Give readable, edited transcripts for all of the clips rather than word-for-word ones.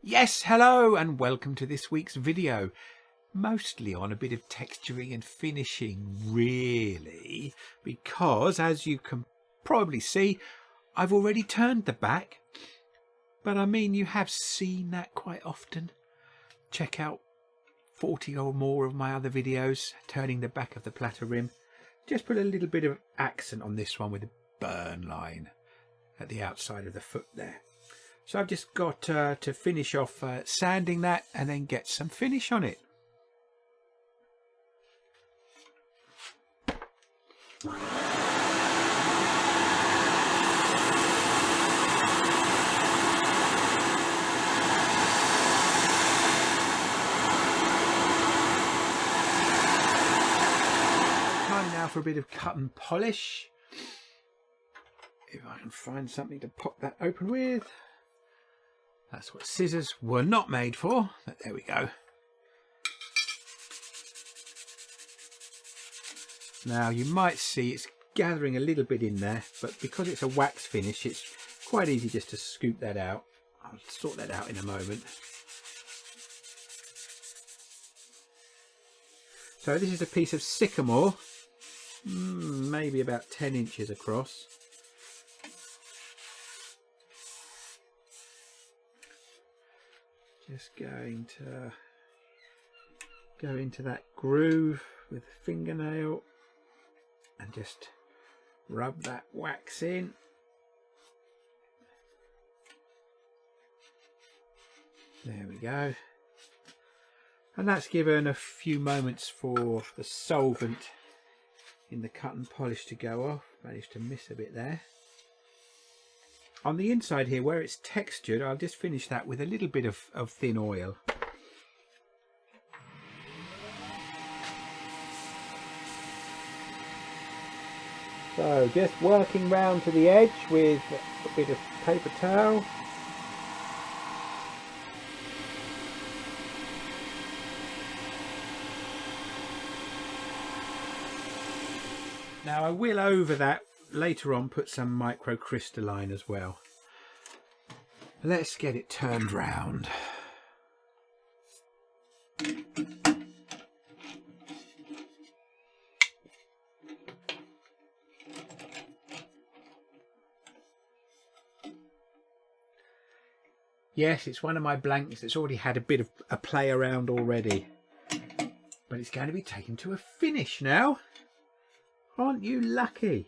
Yes, hello and welcome to this week's video. Mostly on a bit of texturing and finishing really, because as you can probably see, I've already turned the back. But I mean, you have seen that quite often. Check out 40 or more of my other videos turning the back of the platter rim. Just put a little bit of accent on this one with a burn line at the outside of the foot there. So I've just got to finish off sanding that and then get some finish on it. Time now for a bit of cut and polish. If I can find something to pop that open with. That's what scissors were not made for, but there we go. Now you might see it's gathering a little bit in there, but because it's a wax finish, it's quite easy just to scoop that out. I'll sort that out in a moment. So this is a piece of sycamore, maybe about 10 inches across. Just going to go into that groove with a fingernail and just rub that wax in. There we go. And that's given a few moments for the solvent in the cut and polish to go off. Managed to miss a bit there. On the inside here, where it's textured, I'll just finish that with a little bit of thin oil. So just working round to the edge with a bit of paper towel. Now I will over that later on put some microcrystalline as well. Let's get it turned round. Yes, it's one of my blanks that's already had a bit of a play around already, but it's going to be taken to a finish now. Aren't you lucky?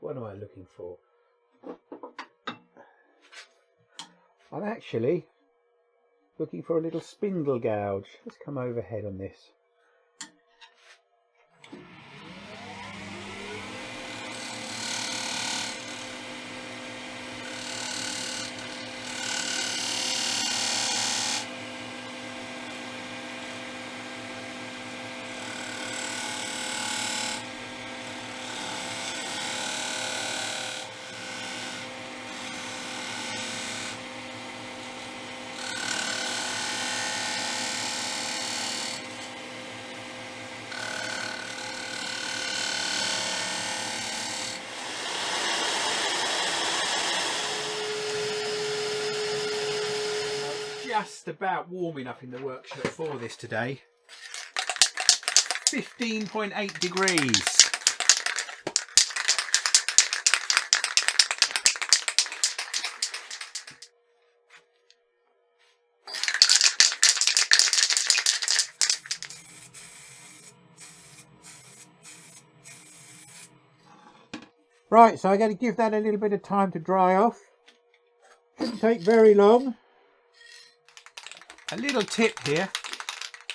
What am I looking for? I'm actually looking for a little spindle gouge. Let's come overhead on this. Just about warm enough in the workshop for this today. 15.8 degrees. Right, so I'm going to give that a little bit of time to dry off. Shouldn't take very long. A little tip here,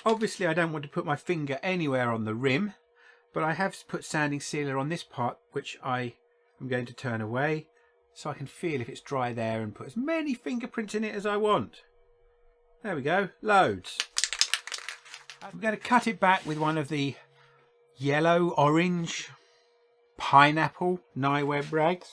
obviously I don't want to put my finger anywhere on the rim, but I have put sanding sealer on this part which I am going to turn away so I can feel if it's dry there and put as many fingerprints in it as I want. There we go, loads. I'm going to cut it back with one of the yellow, orange, pineapple nye web rags.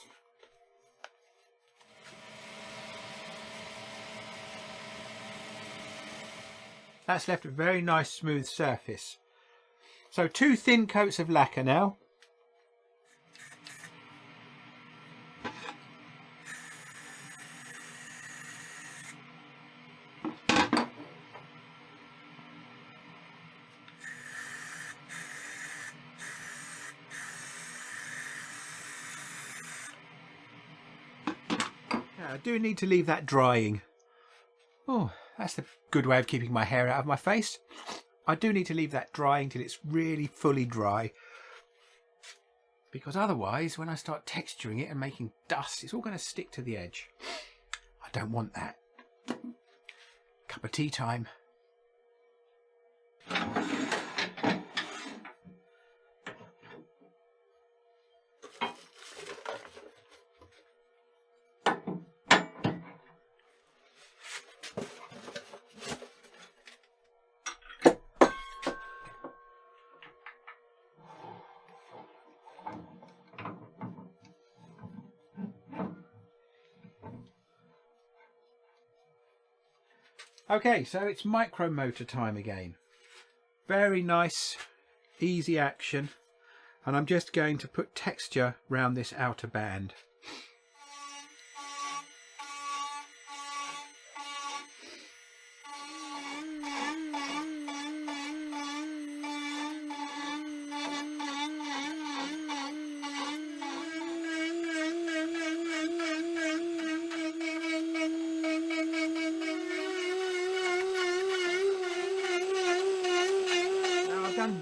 That's left a very nice smooth surface. So 2 thin coats of lacquer now. I do need to leave that drying. Oh, that's a good way of keeping my hair out of my face. I do need to leave that drying till it's really fully dry, because otherwise when I start texturing it and making dust, it's all going to stick to the edge. I don't want that. Cup of tea time. Okay, so it's micro motor time again. Very nice, easy action. And I'm just going to put texture around this outer band.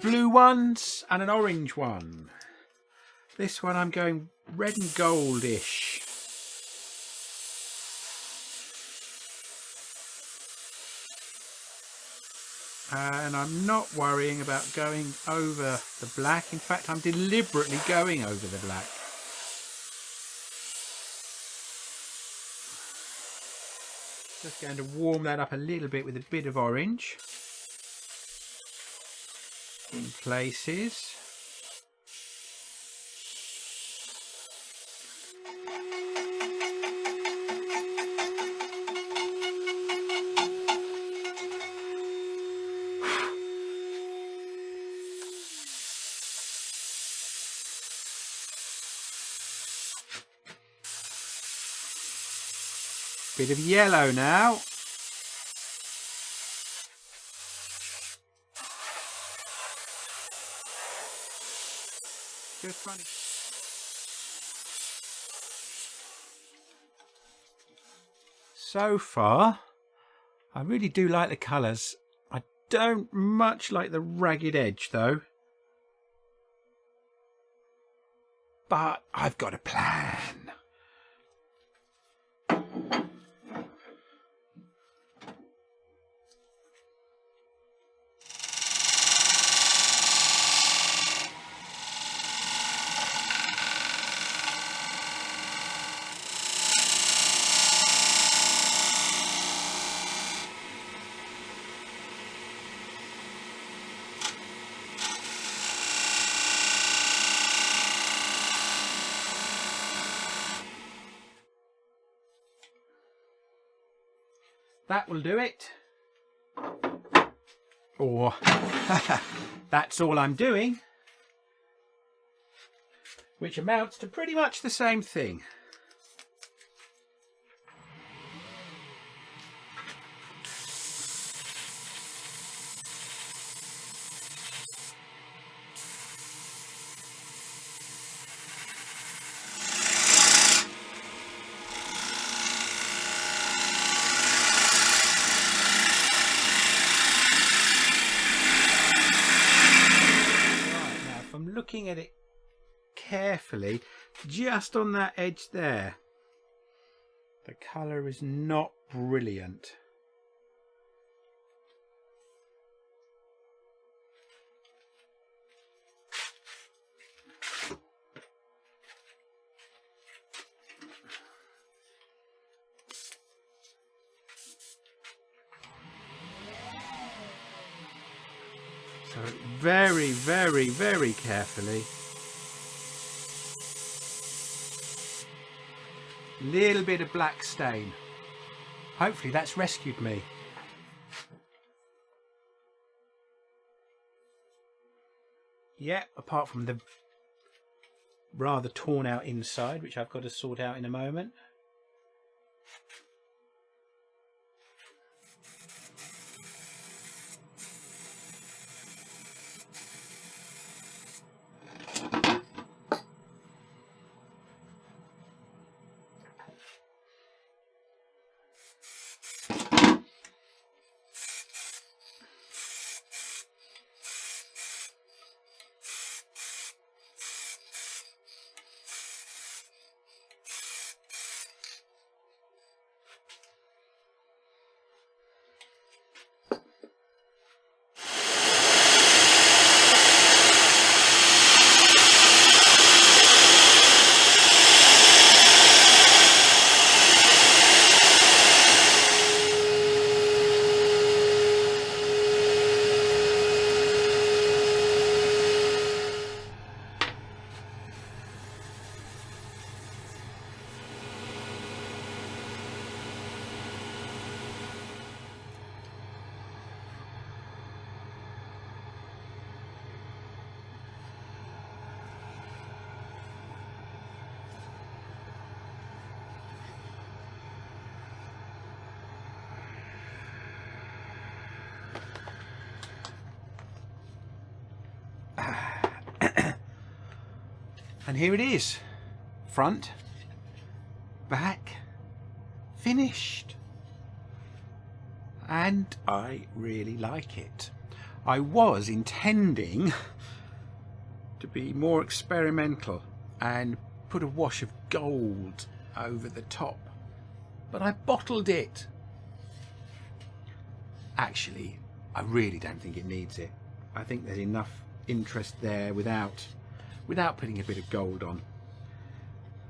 Blue ones and an orange one. This one I'm going red and goldish. And I'm not worrying about going over the black. In fact, I'm deliberately going over the black. Just going to warm that up a little bit with a bit of orange in places. Bit of yellow now. Just trying to... So far, I really do like the colours. I don't much like the ragged edge though. But I've got a plan. That will do it. Or that's all I'm doing, which amounts to pretty much the same thing. Looking at it carefully, just on that edge there, the colour is not brilliant. So very, very, very carefully. Little bit of black stain. Hopefully that's rescued me. Yeah, apart from the rather torn out inside, which I've got to sort out in a moment. And here it is, front, back, finished. And I really like it. I was intending to be more experimental and put a wash of gold over the top, but I bottled it. Actually, I really don't think it needs it. I think there's enough interest there without putting a bit of gold on.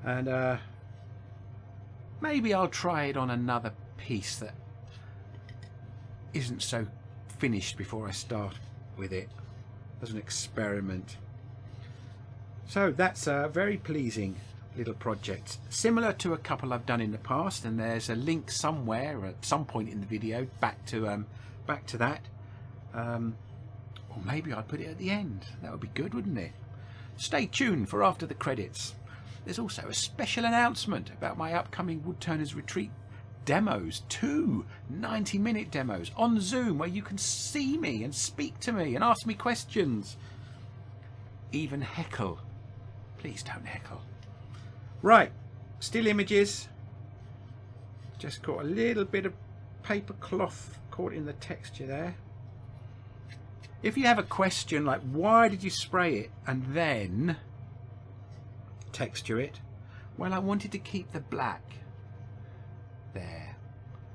And maybe I'll try it on another piece that isn't so finished before I start with it, as an experiment. So that's a very pleasing little project, similar to a couple I've done in the past, and there's a link somewhere at some point in the video back to that. Or maybe I'd put it at the end. That would be good, wouldn't it? Stay tuned for after the credits. There's also a special announcement about my upcoming Woodturners retreat demos, 2 90-minute demos on Zoom, where you can see me and speak to me and ask me questions, even heckle. Please don't heckle. Right, still images. Just got a little bit of paper cloth caught in the texture there. If you have a question like why did you spray it and then texture it, well, I wanted to keep the black there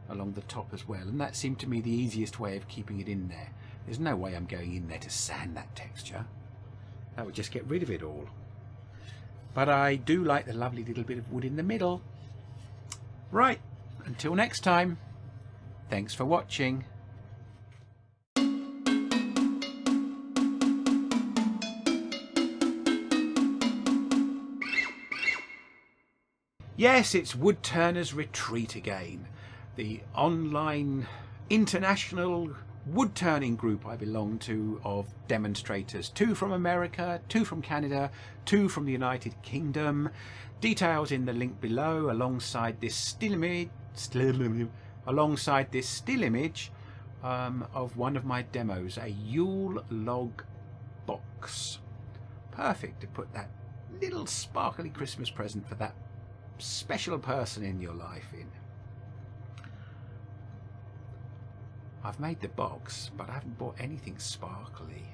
along the top as well, and that seemed to me the easiest way of keeping it in there. There's no way I'm going in there to sand that texture. That would just get rid of it all. But I do like the lovely little bit of wood in the middle. Right, until next time, thanks for watching. Yes, it's Woodturners Retreat again, the online international woodturning group I belong to of demonstrators. 2 from America, 2 from Canada, 2 from the United Kingdom. Details in the link below, alongside this still image of one of my demos, a Yule log box. Perfect to put that little sparkly Christmas present for that special person in your life in. I've made the box, but I haven't bought anything sparkly.